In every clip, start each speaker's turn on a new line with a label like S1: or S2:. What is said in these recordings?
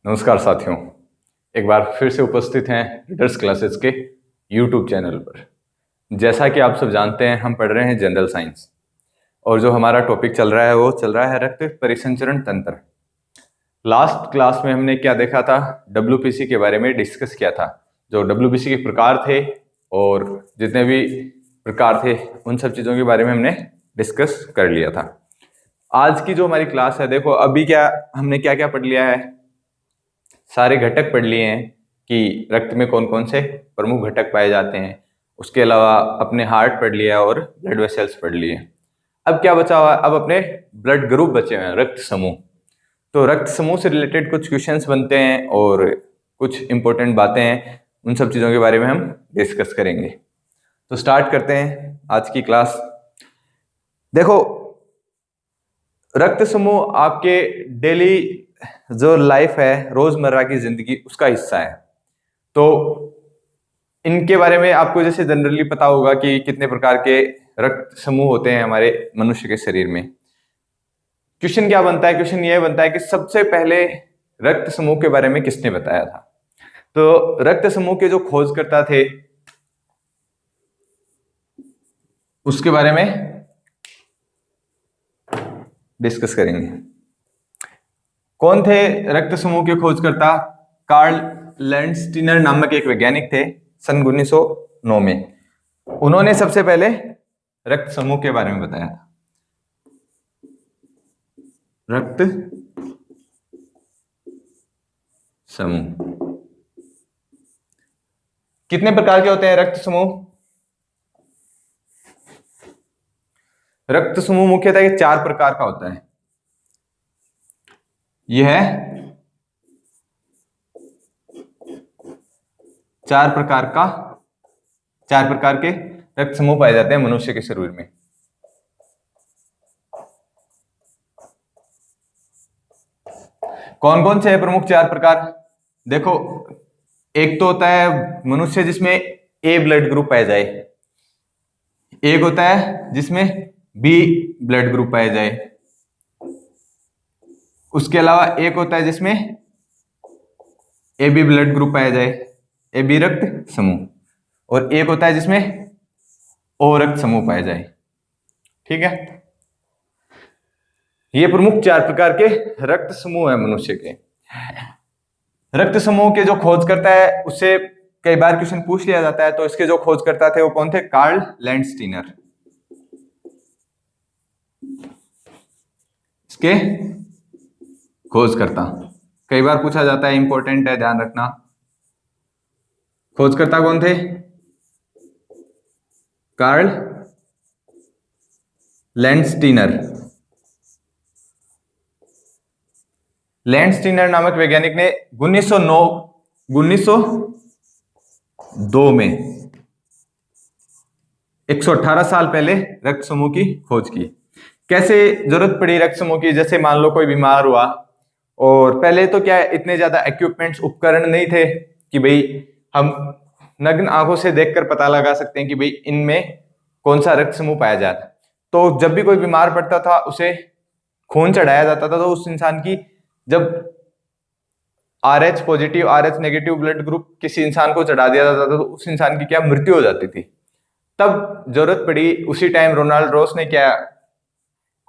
S1: नमस्कार साथियों, एक बार फिर से उपस्थित हैं रीडर्स क्लासेस के यूट्यूब चैनल पर। जैसा कि आप सब जानते हैं, हम पढ़ रहे हैं जनरल साइंस और जो हमारा टॉपिक चल रहा है वो चल रहा है रक्त परिसंचरण तंत्र। लास्ट क्लास में हमने क्या देखा था, डब्ल्यूपीसी के बारे में डिस्कस किया था। जो डब्ल्यूपीसी के प्रकार थे और जितने भी प्रकार थे उन सब चीज़ों के बारे में हमने डिस्कस कर लिया था। आज की जो हमारी क्लास है, देखो अभी हमने क्या क्या पढ़ लिया है। सारे घटक पढ़ लिए हैं कि रक्त में कौन कौन से प्रमुख घटक पाए जाते हैं। उसके अलावा अपने हार्ट पढ़ लिया और ब्लड वेसल्स पढ़ लिए। अब क्या बचा हुआ है, अब अपने ब्लड ग्रुप बचे हुए हैं, रक्त समूह। तो रक्त समूह से रिलेटेड कुछ क्वेश्चंस बनते हैं और कुछ इंपॉर्टेंट बातें हैं, उन सब चीज़ों के बारे में हम डिस्कस करेंगे। तो स्टार्ट करते हैं आज की क्लास। देखो, रक्त समूह आपके डेली जो लाइफ है, रोजमर्रा की जिंदगी, उसका हिस्सा है। तो इनके बारे में आपको जैसे जनरली पता होगा कि कितने प्रकार के रक्त समूह होते हैं हमारे मनुष्य के शरीर में। क्वेश्चन क्या बनता है, क्वेश्चन ये बनता है कि सबसे पहले रक्त समूह के बारे में किसने बताया था। तो रक्त समूह के जो खोजकर्ता थे उसके बारे में डिस्कस करेंगे। कौन थे रक्त समूह के खोजकर्ता? कार्ल लैंडस्टीनर नामक एक वैज्ञानिक थे, सन 1909 में। उन्होंने सबसे पहले रक्त समूह के बारे में बताया था। रक्त समूह कितने प्रकार के होते हैं रक्त समूह? रक्त समूह मुख्यतः 4 प्रकार का होता है। यह है 4 प्रकार के रक्त समूह पाए जाते हैं मनुष्य के शरीर में। कौन कौन से है प्रमुख 4 प्रकार? देखो, एक तो होता है मनुष्य जिसमें ए ब्लड ग्रुप पाया जाए, एक होता है जिसमें बी ब्लड ग्रुप पाया जाए, उसके अलावा एक होता है जिसमें ए बी ब्लड ग्रुप पाया जाए, ए बी रक्त समूह, और एक होता है जिसमें ओ रक्त समूह पाया जाए। ठीक है, ये प्रमुख 4 प्रकार के रक्त समूह है मनुष्य के। रक्त समूह के जो खोज करता है उससे कई बार क्वेश्चन पूछ लिया जाता है। तो इसके जो खोजकर्ता थे वो कौन थे? Karl Landsteiner. इसके खोजकर्ता कई बार पूछा जाता है, इंपॉर्टेंट है, ध्यान रखना। खोजकर्ता कौन थे? Karl Landsteiner. लैंडस्टीनर नामक वैज्ञानिक ने 1902 में 118 साल पहले रक्त समूह की खोज की। कैसे जरूरत पड़ी रक्त समूह की? जैसे मान लो कोई बीमार हुआ, और पहले तो क्या इतने ज्यादा इक्विपमेंट्स, उपकरण नहीं थे कि भाई हम नग्न आंखों से देखकर पता लगा सकते हैं कि भाई इनमें कौन सा रक्त समूह पाया जाता है। तो जब भी कोई बीमार पड़ता था उसे खून चढ़ाया जाता था, तो उस इंसान की जब RH positive RH negative blood group किसी इंसान को चढ़ा दिया जाता था तो उस इंसान की क्या मृत्यु हो जाती थी। तब जरूरत पड़ी, उसी टाइम रोनाल्ड रोस ने क्या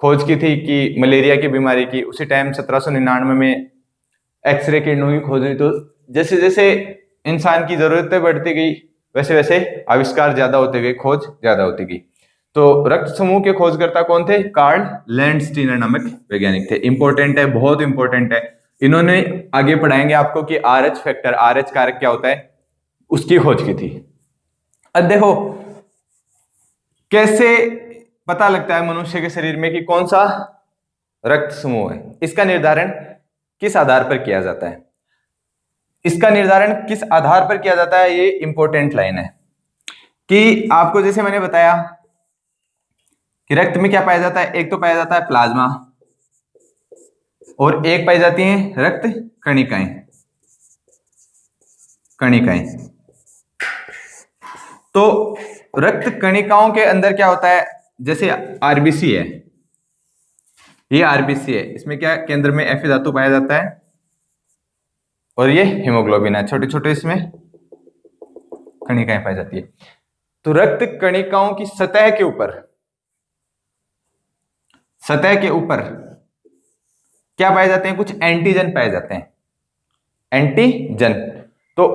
S1: खोज की थी कि मलेरिया की बीमारी की। उसी टाइम 1799 में एक्सरे किरणों की खोज हुई। तो जैसे जैसे इंसान की जरूरतें बढ़ती गई वैसे वैसे आविष्कार ज्यादा होते गए, खोज ज्यादा होती गई। तो रक्त समूह के खोजकर्ता कौन थे? कार्ल लैंडस्टीनर नामक वैज्ञानिक थे। इंपॉर्टेंट है, बहुत इंपॉर्टेंट है। इन्होंने आगे पढ़ाएंगे आपको कि RH फैक्टर, RH कारक क्या होता है, उसकी खोज की थी। अब देखो कैसे पता लगता है मनुष्य के शरीर में कि कौन सा रक्त समूह है। इसका निर्धारण किस आधार पर किया जाता है? इसका निर्धारण किस आधार पर किया जाता है, ये इंपॉर्टेंट लाइन है। कि आपको जैसे मैंने बताया कि रक्त में क्या पाया जाता है, एक तो पाया जाता है प्लाज्मा और एक पाई जाती है रक्त कणिकाएं। तो रक्त कणिकाओं के अंदर क्या होता है, जैसे आरबीसी है, ये आरबीसी है, इसमें क्या केंद्र में Fe धातु पाया जाता है। और ये हीमोग्लोबिन है, छोटे छोटे इसमें कणिकाएं पाई जाती है। तो रक्त कणिकाओं की सतह के ऊपर, सतह के ऊपर क्या पाए जाते हैं? कुछ एंटीजन पाए जाते हैं, एंटीजन। तो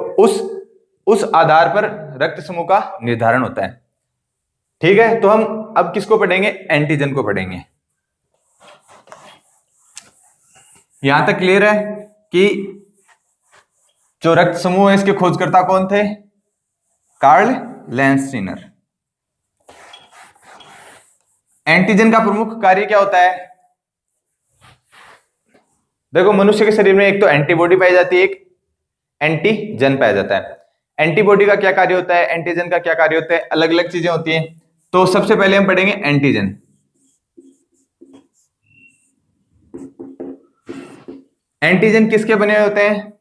S1: उस आधार पर रक्त समूह का निर्धारण होता है। ठीक है, तो हम अब किसको पढ़ेंगे? एंटीजन को पढ़ेंगे। यहां तक क्लियर है कि जो रक्त समूह है इसके खोजकर्ता कौन थे? कार्ल लैंसस्टीनर। एंटीजन का प्रमुख कार्य क्या होता है? देखो, मनुष्य के शरीर में एक तो एंटीबॉडी पाई जाती है, एक एंटीजन पाया जाता है। एंटीबॉडी का क्या कार्य होता है, एंटीजन का क्या कार्य होता है, अलग अलग चीजें होती हैं। तो सबसे पहले हम पढ़ेंगे एंटीजन। एंटीजन किसके बने हुए होते हैं?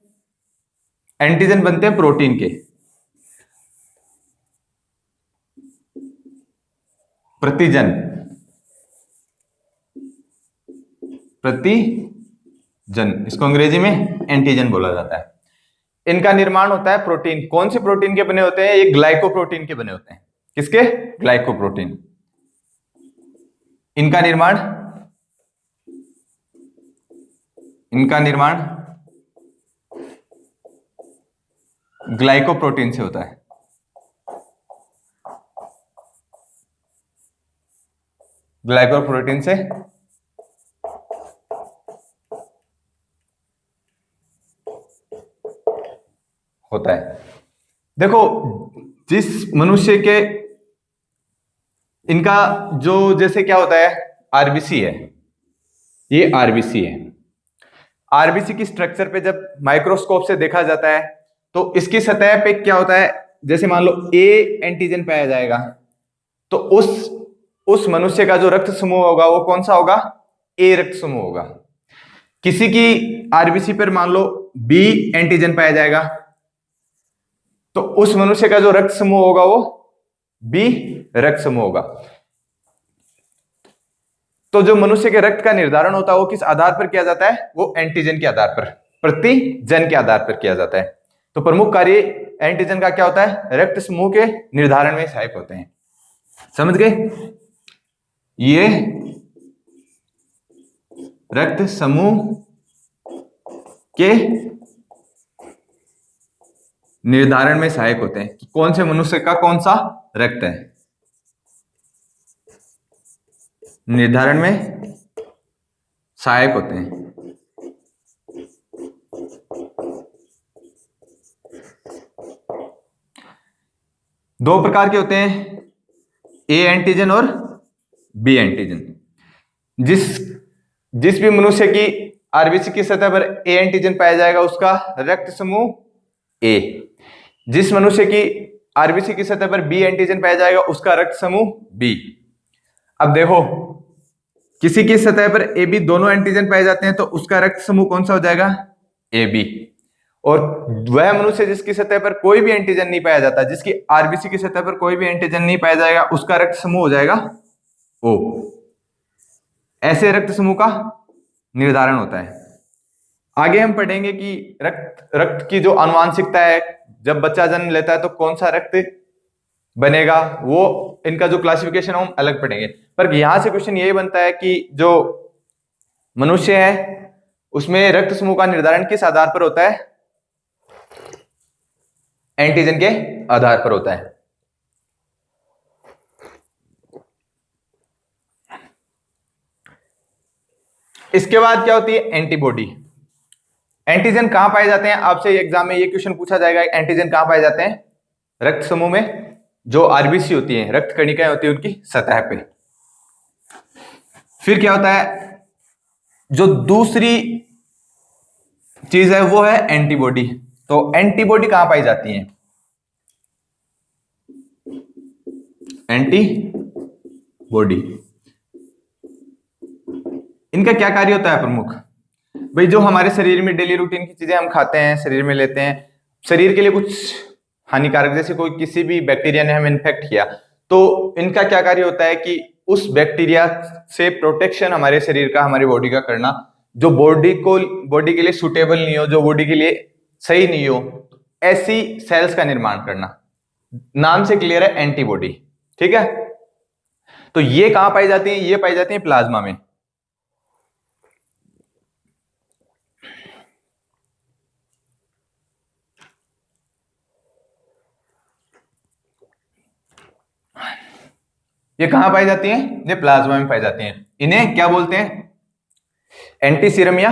S1: एंटीजन बनते हैं प्रोटीन के। प्रतिजन, प्रतिजन, इसको अंग्रेजी में एंटीजन बोला जाता है। इनका निर्माण होता है प्रोटीन। कौन से प्रोटीन के बने होते हैं? ये ग्लाइकोप्रोटीन के बने होते हैं। किसके? ग्लाइकोप्रोटीन। इनका निर्माण ग्लाइकोप्रोटीन से होता है। ग्लाइकोप्रोटीन से होता है। देखो, जिस मनुष्य के इनका जो जैसे क्या होता है, आरबीसी है, ये आरबीसी है। आरबीसी की स्ट्रक्चर पे जब माइक्रोस्कोप से देखा जाता है तो इसकी सतह पे क्या होता है, जैसे मान लो ए एंटीजन पाया जाएगा, तो उस मनुष्य का जो रक्त समूह होगा वो कौन सा होगा? ए रक्त समूह होगा। किसी की आरबीसी पर मान लो बी एंटीजन पाया जाएगा, तो उस मनुष्य का जो रक्त समूह होगा वो बी रक्त समूह होगा। तो जो मनुष्य के रक्त का निर्धारण होता है वो किस आधार पर किया जाता है? वो एंटीजन के आधार पर, प्रतिजन के आधार पर किया जाता है। तो प्रमुख कार्य एंटीजन का क्या होता है? रक्त समूह के निर्धारण में सहायक होते हैं। समझ गए? ये रक्त समूह के निर्धारण में सहायक होते हैं कि कौन से मनुष्य का कौन सा रक्त है। निर्धारण में सहायक होते हैं। दो प्रकार के होते हैं, ए एंटीजन और बी एंटीजन। जिस भी मनुष्य की आरबीसी की सतह पर ए एंटीजन पाया जाएगा उसका रक्त समूह ए। जिस मनुष्य की आरबीसी की सतह पर बी एंटीजन पाया जाएगा उसका रक्त समूह बी। अब देखो, किसी की सतह पर ए बी दोनों एंटीजन पाए जाते हैं तो उसका रक्त समूह कौन सा हो जाएगा? A B. और वह मनुष्य जिसकी सतह पर कोई भी एंटीजन नहीं पाया जाता, जिसकी आरबीसी की सतह पर कोई भी एंटीजन नहीं पाया जाएगा, उसका रक्त समूह हो जाएगा ओ। ऐसे रक्त समूह का निर्धारण होता है। आगे हम पढ़ेंगे कि रक्त की जो आनुवांशिकता है, जब बच्चा जन्म लेता है तो कौन सा रक्त बनेगा, वो इनका जो क्लासिफिकेशन है हम अलग पढ़ेंगे। पर यहां से क्वेश्चन यही बनता है कि जो मनुष्य है उसमें रक्त समूह का निर्धारण किस आधार पर होता है? एंटीजन के आधार पर होता है। इसके बाद क्या होती है? एंटीबॉडी। एंटीजन कहां पाए जाते हैं? आपसे एग्जाम में ये क्वेश्चन पूछा जाएगा, एंटीजन कहां पाए जाते हैं? रक्त समूह में जो आरबीसी होती है, रक्त कणिकाएं होती है, उनकी सतह पे। फिर क्या होता है? जो दूसरी चीज है वो है एंटीबॉडी। तो एंटीबॉडी कहां पाई जाती है? एंटीबॉडी, इनका क्या कार्य होता है प्रमुख? भाई, जो हमारे शरीर में डेली रूटीन की चीजें हम खाते हैं, शरीर में लेते हैं, शरीर के लिए कुछ हानिकारक, जैसे कोई किसी भी बैक्टीरिया ने हमें इन्फेक्ट किया, तो इनका क्या कार्य होता है कि उस बैक्टीरिया से प्रोटेक्शन हमारे शरीर का, हमारी बॉडी का करना, जो बॉडी के लिए सुटेबल नहीं हो, जो बॉडी के लिए सही नहीं हो, ऐसी सेल्स का निर्माण करना, नाम से क्लियर है, एंटीबॉडी। ठीक है, तो ये कहां पाई जाती है? ये पाई जाती है प्लाज्मा में। ये कहां पाई जाती हैं? ये प्लाज्मा में पाई जाती हैं। इन्हें क्या बोलते हैं? एंटी सीरम या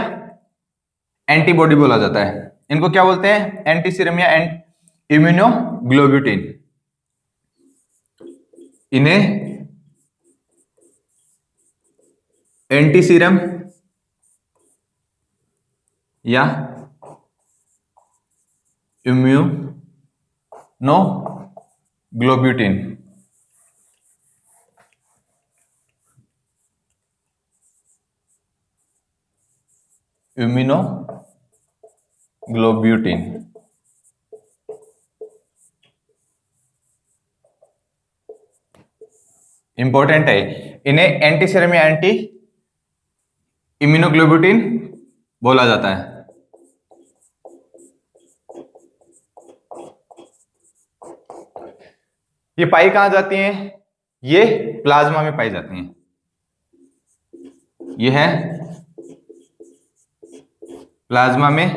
S1: एंटीबॉडी बोला जाता है। इनको क्या बोलते हैं? एंटी सीरम या इम्यूनोग्लोब्यूटिन। इन्हें एंटी सीरम या इम्यूनोग्लोब्यूटिन इम्यूनोग्लोब्यूटिन इंपॉर्टेंट है। इन्हें एंटी सीरम या एंटी इम्यूनोग्लोब्यूटिन बोला जाता है। ये पाई कहां जाती हैं? ये प्लाज्मा में पाई जाती हैं। ये है प्लाज्मा में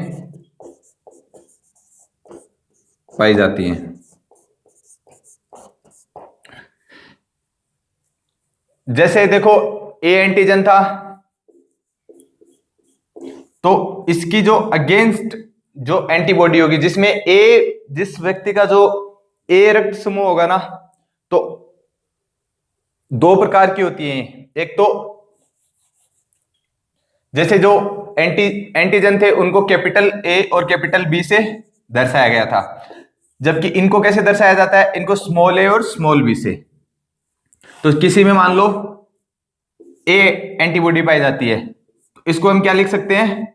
S1: पाई जाती हैं। जैसे देखो, ए एंटीजन था, तो इसकी जो अगेंस्ट जो एंटीबॉडी होगी, जिसमें जिस व्यक्ति का जो ए रक्त समूह होगा ना, तो दो प्रकार की होती हैं। एक तो जैसे जो एंटीजन थे उनको कैपिटल ए और कैपिटल बी से दर्शाया गया था, जबकि इनको कैसे दर्शाया जाता है? इनको स्मॉल ए और स्मॉल बी से। तो किसी में मान लो ए एंटीबॉडी पाई जाती है, तो इसको हम क्या लिख सकते हैं?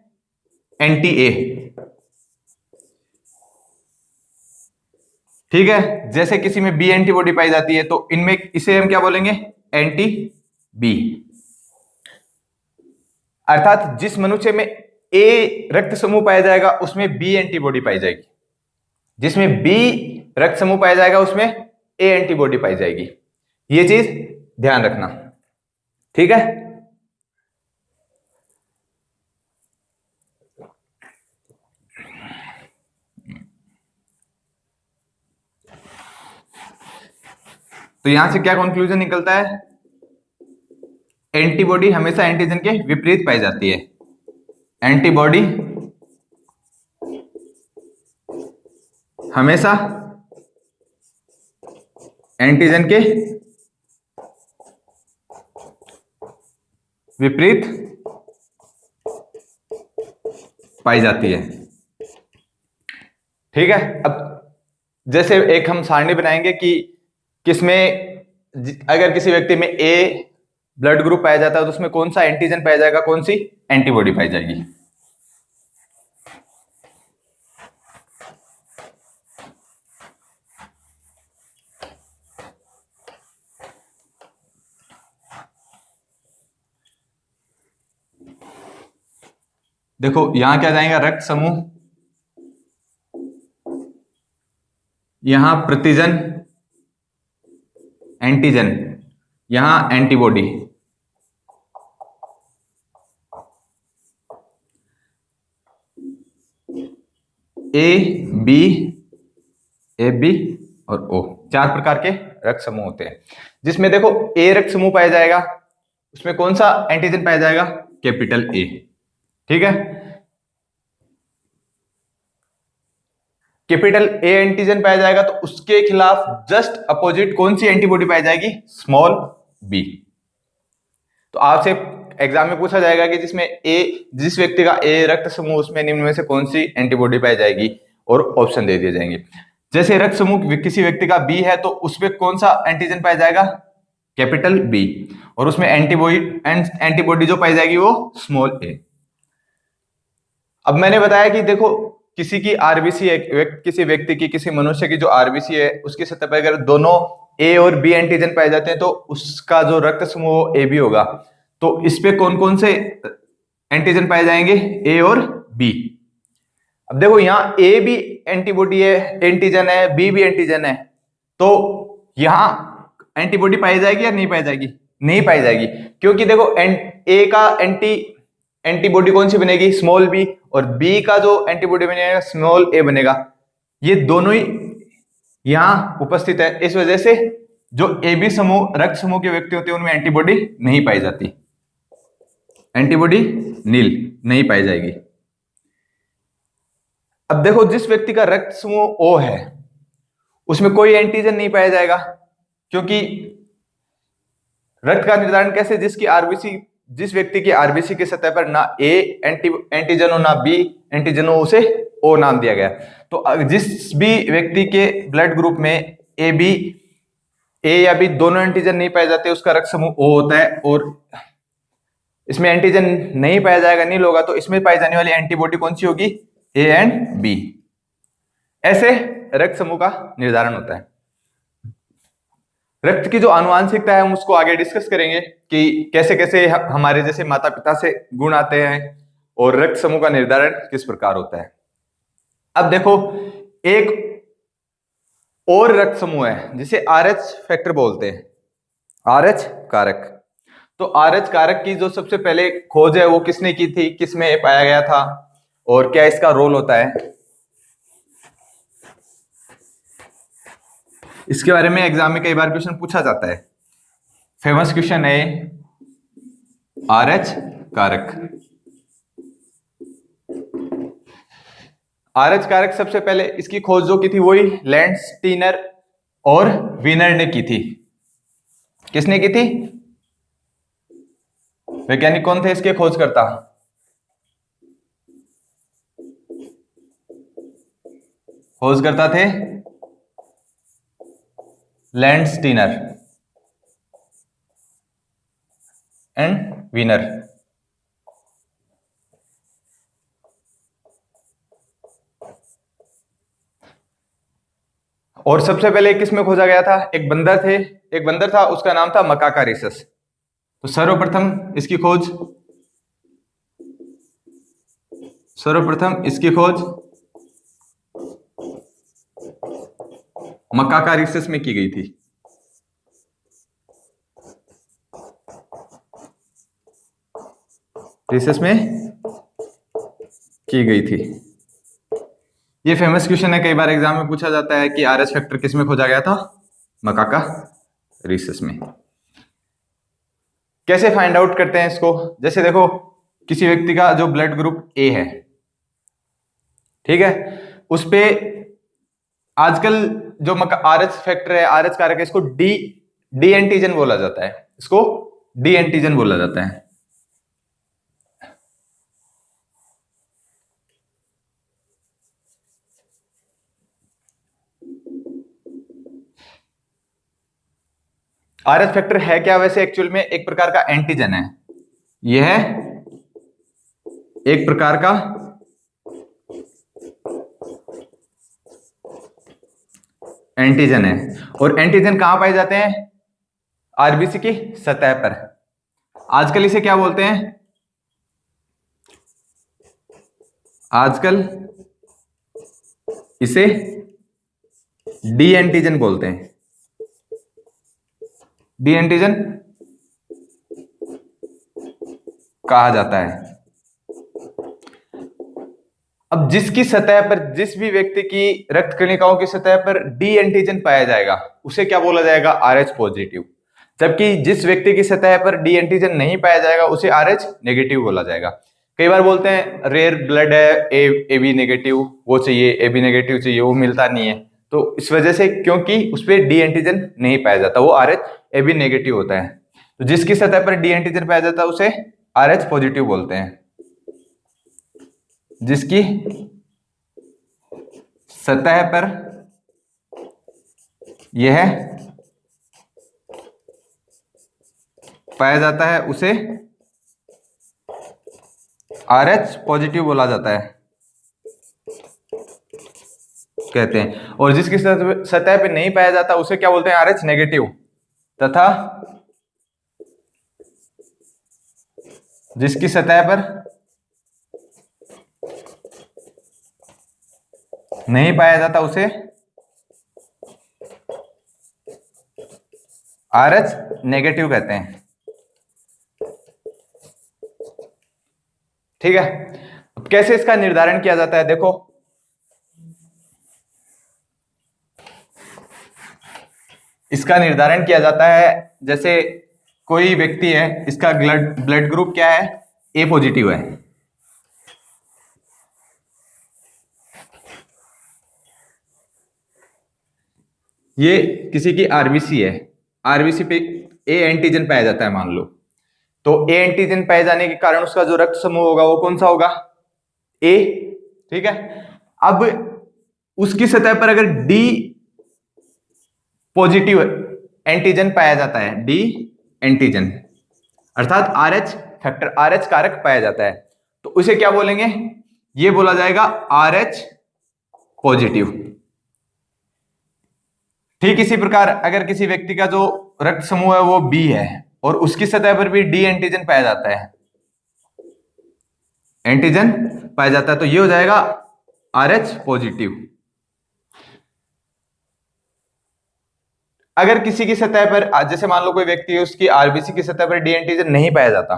S1: Anti A. ठीक है, जैसे किसी में बी एंटीबॉडी पाई जाती है, तो इनमें इसे हम क्या बोलेंगे? Anti B. अर्थात जिस मनुष्य में ए रक्त समूह पाया जाएगा उसमें बी एंटीबॉडी पाई जाएगी, जिसमें बी रक्त समूह पाया जाएगा उसमें ए एंटीबॉडी पाई जाएगी। ये चीज ध्यान रखना। ठीक है, तो यहां से क्या कंक्लूजन निकलता है? एंटीबॉडी हमेशा एंटीजन के विपरीत पाई जाती है। एंटीबॉडी हमेशा एंटीजन के विपरीत पाई जाती है। ठीक है, अब जैसे एक हम सारणी बनाएंगे कि किसमें अगर किसी व्यक्ति में ए ब्लड ग्रुप पाया जाता है तो उसमें कौन सा एंटीजन पाया जाएगा, कौन सी एंटीबॉडी पाई जाएगी। देखो यहां क्या जाएगा? रक्त समूह, यहां प्रतिजन एंटीजन, यहां एंटीबॉडी। ए बी और ओ, चार प्रकार के रक्त समूह होते हैं, जिसमें देखो ए रक्त समूह पाया जाएगा, उसमें कौन सा एंटीजन पाया जाएगा? Capital A. ठीक है, कैपिटल ए एंटीजन पाया जाएगा, तो उसके खिलाफ जस्ट अपोजिट कौन सी एंटीबॉडी पाई जाएगी? Small B. तो आपसे एग्जाम में पूछा जाएगा कि जिस व्यक्ति का ए रक्त समूह, उसमें निम्न में से कौन सी एंटीबॉडी पाई जाएगी, और ऑप्शन दे दिए जाएंगे। जैसे रक्त समूह किसी व्यक्ति का बी है, तो उसमें कौन सा एंटीजन पाया जाएगा? कैपिटल बी, और उसमें एंटीबॉडी जो पाई जाएगी वो स्मॉल ए। अब मैंने बताया कि देखो किसी की आरबीसी है, किसी व्यक्ति की, किसी मनुष्य की जो आरबीसी है, उसकी सतह पर अगर दोनों ए और बी एंटीजन पाए जाते हैं तो उसका जो रक्त समूह ए बी होगा। तो इस पे कौन कौन से एंटीजन पाए जाएंगे? ए और बी। अब देखो यहाँ ए भी एंटीबॉडी है, एंटीजन है, बी भी एंटीजन है, तो यहाँ एंटीबॉडी पाई जाएगी या नहीं पाई जाएगी? नहीं पाई जाएगी, क्योंकि देखो ए का एंटीबॉडी कौन सी बनेगी? स्मॉल बी, और बी का जो एंटीबॉडी बनेगा स्मॉल ए बनेगा। ये दोनों ही यहां उपस्थित है, इस वजह से जो ए बी समूह रक्त समूह के व्यक्ति होते हैं उनमें एंटीबॉडी नहीं पाई जाती, एंटीबॉडी नील नहीं पाई जाएगी। अब देखो जिस व्यक्ति का रक्त समूह ओ है उसमें कोई एंटीजन नहीं पाया जाएगा, क्योंकि रक्त का निर्धारण कैसे? जिस व्यक्ति की आरबीसी की सतह पर ना ए एंटीजन हो ना बी एंटीजन हो, उसे ओ नाम दिया गया। तो जिस भी व्यक्ति के ब्लड ग्रुप में ए या बी दोनों एंटीजन नहीं पाए जाते उसका रक्त समूह ओ होता है, और इसमें एंटीजन नहीं पाया जाएगा, नील होगा, तो इसमें पाई जाने वाली एंटीबॉडी कौन सी होगी? A and B. ऐसे रक्त समूह का निर्धारण होता है। रक्त की जो आनुवांशिकता है हम उसको आगे डिस्कस करेंगे कि कैसे कैसे हमारे जैसे माता पिता से गुण आते हैं और रक्त समूह का निर्धारण किस प्रकार होता है। अब देखो एक और रक्त समूह है जिसे आरएच फैक्टर बोलते हैं, आरएच कारक। तो आरएच कारक की जो सबसे पहले खोज है वो किसने की थी, किसमें पाया गया था और क्या इसका रोल होता है, इसके बारे में एग्जाम में कई बार क्वेश्चन पूछा जाता है। फेमस क्वेश्चन है आरएच कारक। आरएच कारक सबसे पहले इसकी खोज जो की थी वही लैंड स्टीनर और वीनर ने की थी। किसने की थी? वैज्ञानिक कौन थे इसके खोजकर्ता? खोजकर्ता थे लैंड स्टीनर एंड वीनर। और सबसे पहले किसमें खोजा गया था? एक बंदर था, उसका नाम था मकाका रिसस। तो सर्वप्रथम इसकी खोज मकाका रिसस में की गई थी। रिसस में की गई थी। ये फेमस क्वेश्चन है, कई बार एग्जाम में पूछा जाता है कि आरएच फैक्टर किस में खोजा गया था? मकाका रिसस में। कैसे फाइंड आउट करते हैं इसको? जैसे देखो किसी व्यक्ति का जो ब्लड ग्रुप ए है, ठीक है, उस पे आजकल जो आरएच फैक्टर है, आरएच कारक है, इसको डी एंटीजन बोला जाता है, इसको डी एंटीजन बोला जाता है। आरएच फैक्टर है क्या? वैसे एक्चुअल में एक प्रकार का एंटीजन है, यह एक प्रकार का एंटीजन है। और एंटीजन कहां पाए जाते हैं? आरबीसी की सतह पर। आजकल इसे क्या बोलते हैं? आजकल इसे डी एंटीजन बोलते हैं। डी एंटीजन कहा जाता है। अब जिसकी सतह पर, जिस भी व्यक्ति की रक्त कणिकाओं की सतह पर डी एंटीजन पाया जाएगा उसे क्या बोला जाएगा? RH positive. जबकि जिस व्यक्ति की सतह पर डी एंटीजन नहीं पाया जाएगा उसे आरएच नेगेटिव बोला जाएगा। कई बार बोलते हैं रेयर ब्लड है, ए बी नेगेटिव वो चाहिए, ए बी नेगेटिव चाहिए, वो मिलता नहीं है। तो इस वजह से, क्योंकि उस पर डी एंटीजन नहीं पाया जाता, वो आरएच ए बी नेगेटिव होता है। तो जिसकी सतह पर डी एंटीजन पाया जाता है उसे आरएच पॉजिटिव बोलते हैं। जिसकी सतह पर यह पाया जाता है उसे आरएच पॉजिटिव बोला जाता है, कहते हैं। और जिसकी सतह पे नहीं पाया जाता उसे क्या बोलते हैं? RH negative. तथा जिसकी सतह पर नहीं पाया जाता उसे RH नेगेटिव कहते हैं। ठीक है, अब कैसे इसका निर्धारण किया जाता है, देखो इसका निर्धारण किया जाता है, जैसे कोई व्यक्ति है, इसका ब्लड ब्लड ग्रुप क्या है, ए पॉजिटिव है। ये किसी की आरबीसी है, आरबीसी पे ए एंटीजन पाया जाता है मान लो, तो ए एंटीजन पाए जाने के कारण उसका जो रक्त समूह होगा वो कौन सा होगा, ए। ठीक है, अब उसकी सतह पर अगर डी पॉजिटिव एंटीजन पाया जाता है, डी एंटीजन अर्थात RH फैक्टर RH कारक पाया जाता है, तो उसे क्या बोलेंगे, ये बोला जाएगा RH पॉजिटिव। ठीक इसी प्रकार अगर किसी व्यक्ति का जो रक्त समूह है वो बी है और उसकी सतह पर भी डी एंटीजन पाया जाता है, एंटीजन पाया जाता है, तो ये हो जाएगा RH पॉजिटिव। अगर किसी की सतह पर, जैसे मान लो कोई व्यक्ति है, उसकी आरबीसी की सतह पर डी एंटीजन नहीं पाया जाता,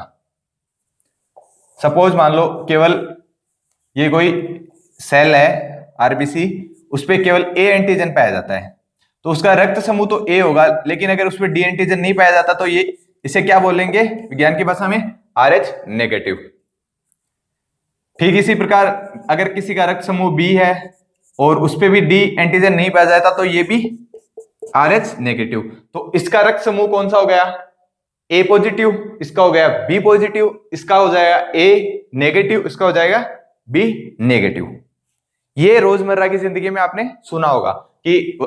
S1: सपोज मान लो केवल ये कोई सेल है आरबीसी, उस पर केवल ए एंटीजन पाया जाता है, तो उसका रक्त समूह तो ए होगा, लेकिन अगर उस पर डी एंटीजन नहीं पाया जाता तो ये इसे क्या बोलेंगे विज्ञान की भाषा में, RH नेगेटिव। ठीक इसी प्रकार अगर किसी का रक्त समूह बी है और उस पर भी डी एंटीजन नहीं पाया जाता तो ये भी RH नेगेटिव। तो इसका रक्त समूह कौन सा हो गया, ए पॉजिटिव, इसका हो गया बी पॉजिटिव, इसका हो जाएगा ए नेगेटिव, इसका हो जाएगा बी नेगेटिव। ये रोजमर्रा की जिंदगी में आपने सुना होगा कि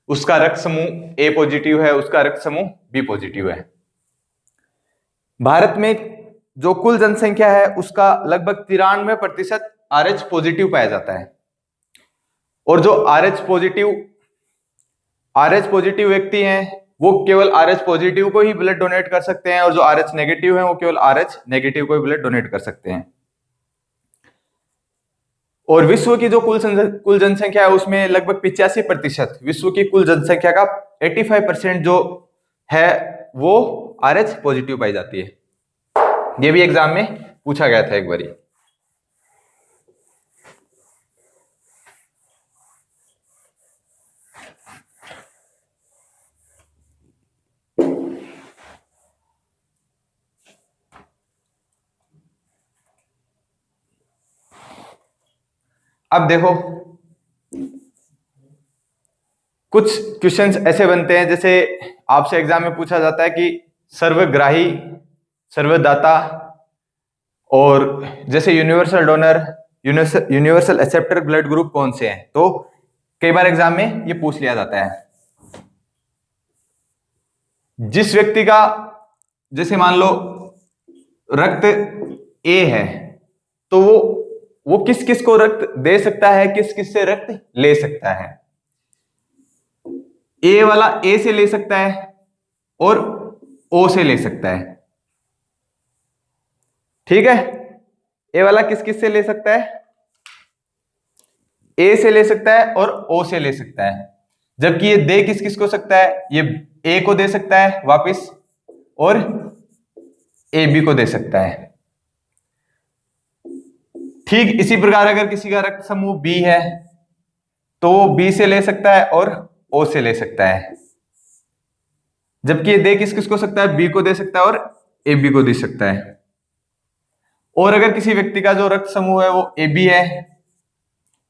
S1: उसका रक्त समूह ए पॉजिटिव है, उसका रक्त समूह बी पॉजिटिव है। भारत में जो कुल जनसंख्या है उसका लगभग 93% RH पॉजिटिव पाया जाता है, और जो RH पॉजिटिव व्यक्ति हैं वो केवल RH पॉजिटिव को ही ब्लड डोनेट कर सकते हैं, और जो RH नेगेटिव हैं वो केवल RH नेगेटिव को ही ब्लड डोनेट कर सकते हैं। और विश्व की जो कुल जनसंख्या है उसमें लगभग 85%, विश्व की कुल जनसंख्या का 85% जो है वो RH पॉजिटिव पाई जाती है। ये भी एग्जाम में पूछा गया था एक बारी। अब देखो कुछ क्वेश्चंस ऐसे बनते हैं, जैसे आपसे एग्जाम में पूछा जाता है कि सर्वग्राही, सर्वदाता और जैसे universal donor, universal acceptor blood group कौन से हैं, तो कई बार एग्जाम में ये पूछ लिया जाता है। जिस व्यक्ति का जैसे मान लो रक्त ए है तो वो किस किस को रक्त दे सकता है, किस किस से रक्त ले सकता है, ए वाला ए से ले सकता है और ओ से ले सकता है। ठीक है, ए वाला किस किस से ले सकता है, ए से ले सकता है और ओ से ले सकता है, जबकि ये दे किस किस को सकता है, ये ए को दे सकता है वापिस और ए बी को दे सकता है। ठीक इसी प्रकार अगर किसी का रक्त समूह बी है तो वो बी से ले सकता है और ओ से ले सकता है, जबकि ये दे किस किस को सकता है, बी को दे सकता है और ए बी को दे सकता है। और अगर किसी व्यक्ति का जो रक्त समूह है वो ए बी है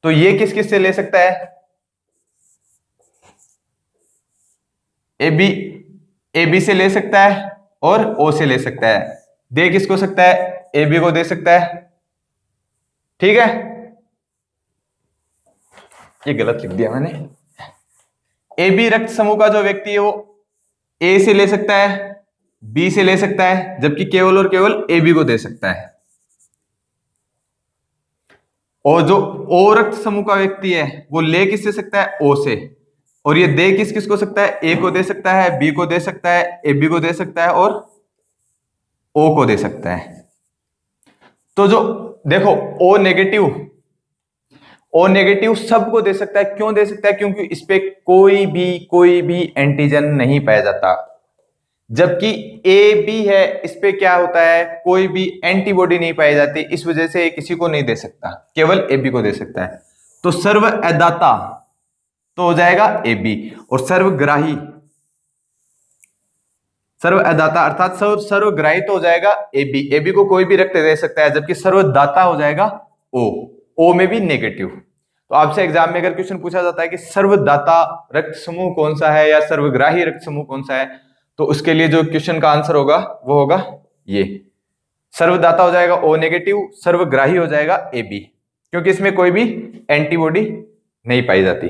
S1: तो ये किस किस से ले सकता है, ए बी से ले सकता है और ओ से ले सकता है, दे किसको सकता है, ए बी को दे सकता है। ठीक है, ये गलत लिख दिया मैंने, ए बी रक्त समूह का जो व्यक्ति है वो ए से ले सकता है, बी से ले सकता है, जबकि केवल और केवल ए बी को दे सकता है। और जो ओ रक्त समूह का व्यक्ति है वो ले किससे सकता है, ओ से, और ये दे किस किस को सकता है, ए को दे सकता है, बी को दे सकता है, ए बी को दे सकता है और ओ को दे सकता है। तो जो देखो ओ ओ नेगेटिव सबको दे सकता है। क्यों दे सकता है? क्योंकि इस पे कोई भी एंटीजन नहीं पाया जाता। जबकि ए बी है, इस पे क्या होता है, कोई भी एंटीबॉडी नहीं पाई जाती, इस वजह से किसी को नहीं दे सकता, केवल ए बी को दे सकता है। तो सर्वअदाता तो हो जाएगा ए बी, और सर्वग्राही, सर्वअदाता अर्थात सर्वग्राही तो हो जाएगा ए बी को कोई भी रक्त दे सकता है, जबकि सर्वदाता हो जाएगा ओ में भी नेगेटिव। तो आपसे एग्जाम में अगर क्वेश्चन पूछा जाता है कि सर्वदाता रक्त समूह कौन सा है या सर्वग्राही रक्त समूह कौन सा है, तो उसके लिए जो क्वेश्चन का आंसर होगा वो होगा ये, सर्वदाता हो जाएगा ओ नेगेटिव, सर्वग्राही हो जाएगा ए बी, क्योंकि इसमें कोई भी एंटीबॉडी नहीं पाई जाती।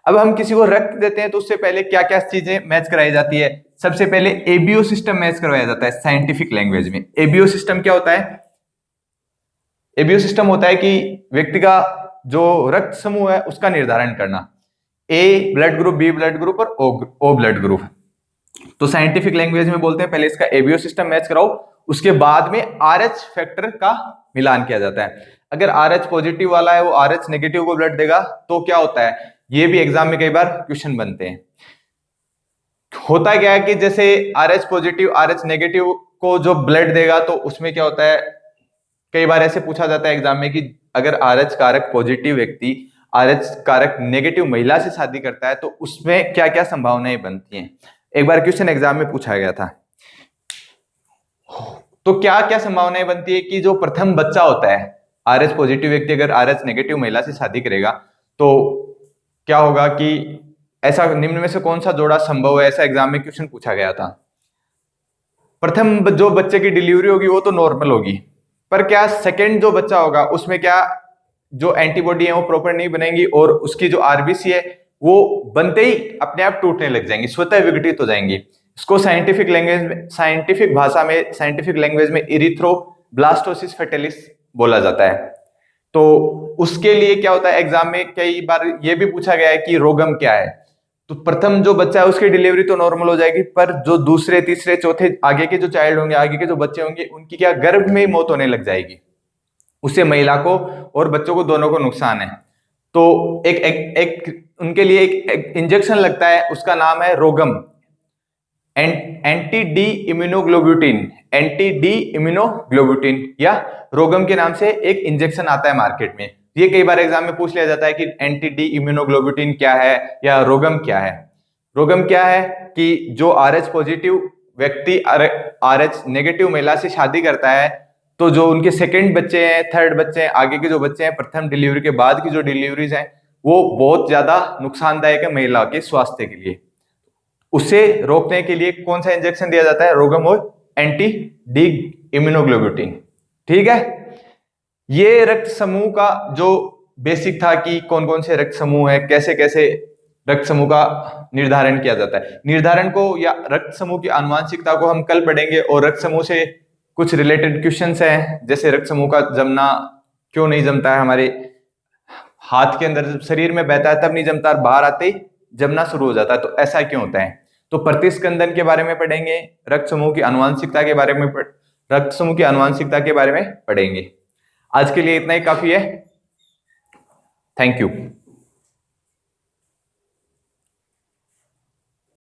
S1: अब हम किसी को रक्त देते हैं तो उससे पहले क्या क्या चीजें मैच कराई जाती है? सबसे पहले एबीओ सिस्टम मैच करवाया जाता है साइंटिफिक लैंग्वेज में। एबीओ सिस्टम क्या होता है? एबीओ सिस्टम होता है कि व्यक्ति का जो रक्त समूह है उसका निर्धारण करना, A blood group, B blood group और ओ ब्लड ग्रुप। तो साइंटिफिक लैंग्वेज में बोलते हैं पहले इसका एबीओ सिस्टम मैच कराओ, उसके बाद में आरएच फैक्टर का मिलान किया जाता है। अगर आरएच पॉजिटिव वाला है वो आरएच नेगेटिव को ब्लड देगा तो क्या होता है, ये भी एग्जाम में कई बार क्वेश्चन बनते हैं। होता क्या है कि जैसे आरएच पॉजिटिव आरएच नेगेटिव को जो ब्लड देगा तो उसमें क्या होता है, कई बार ऐसे पूछा जाता है एग्जाम में कि अगर आरएच कारक पॉजिटिव व्यक्ति आरएच कारक नेगेटिव महिला से शादी करता है तो उसमें क्या क्या संभावनाएं बनती हैं। एक बार क्वेश्चन एग्जाम में पूछा गया था, तो क्या क्या संभावनाएं बनती है कि जो प्रथम बच्चा होता है, आरएच पॉजिटिव व्यक्ति अगर आरएच नेगेटिव महिला से शादी करेगा तो क्या होगा कि ऐसा निम्न में से कौन सा जोड़ा संभव है, ऐसा एग्जाम में क्वेश्चन पूछा गया था। प्रथम जो बच्चे की डिलीवरी होगी वो तो नॉर्मल होगी, पर क्या सेकंड जो बच्चा होगा उसमें क्या जो एंटीबॉडी है वो प्रॉपर नहीं बनेंगी और उसकी जो आरबीसी है वो बनते ही अपने आप टूटने लग जाएंगी, स्वतः विघटित हो जाएंगी। इसको साइंटिफिक लैंग्वेज में, साइंटिफिक भाषा में, साइंटिफिक लैंग्वेज में इरिथ्रोब्लास्टोसिस फेटालिस बोला जाता है। तो उसके लिए क्या होता है, एग्जाम में कई बार ये भी पूछा गया है कि रोगम क्या है। तो प्रथम जो बच्चा है उसकी डिलीवरी तो नॉर्मल हो जाएगी, पर जो दूसरे तीसरे चौथे आगे के जो चाइल्ड होंगे, आगे के जो बच्चे होंगे, उनकी क्या गर्भ में ही मौत होने लग जाएगी, उससे महिला को और बच्चों को दोनों को नुकसान है। तो एक उनके लिए एक इंजेक्शन लगता है, उसका नाम है रोगम, एंटी डी इम्यूनोग्लोब्यूटिन, एंटी डी इम्यूनोग्लोब्यूटिन या रोगम के नाम से एक इंजेक्शन आता है मार्केट में। ये कई बार एग्जाम में पूछ लिया जाता है कि एंटी डी इम्यूनोग्लोब्यूटिन क्या है या रोगम क्या है। रोगम क्या है कि जो आरएच पॉजिटिव व्यक्ति आरएच नेगेटिव महिला से शादी करता है तो जो उनके सेकंड बच्चे हैं, थर्ड बच्चे हैं, आगे के जो बच्चे हैं, प्रथम डिलीवरी के बाद की जो डिलीवरीज हैं वो बहुत ज्यादा नुकसानदायक है महिला के स्वास्थ्य के लिए। उसे रोकने के लिए कौन सा इंजेक्शन दिया जाता है, रोगम और एंटी डी इम्यूनोग्लोब्यूटिन। ठीक है, ये रक्त समूह का जो बेसिक था कि कौन कौन से रक्त समूह है, कैसे कैसे रक्त समूह का निर्धारण किया जाता है। निर्धारण को या रक्त समूह की आनुवांशिकता को हम कल पढ़ेंगे, और रक्त समूह से कुछ रिलेटेड क्वेश्चंस हैं, जैसे रक्त समूह का जमना क्यों नहीं जमता है, हमारे हाथ के अंदर जब शरीर में बहता है तब नहीं जमता और बाहर आते ही जमना शुरू हो जाता है, तो ऐसा क्यों होता है। तो प्रतिस्कंदन के बारे में पढ़ेंगे, रक्त समूह की आनुवांशिकता के बारे में रक्त समूह की आनुवांशिकता के बारे में पढ़ेंगे। आज के लिए इतना ही काफी है। Thank you.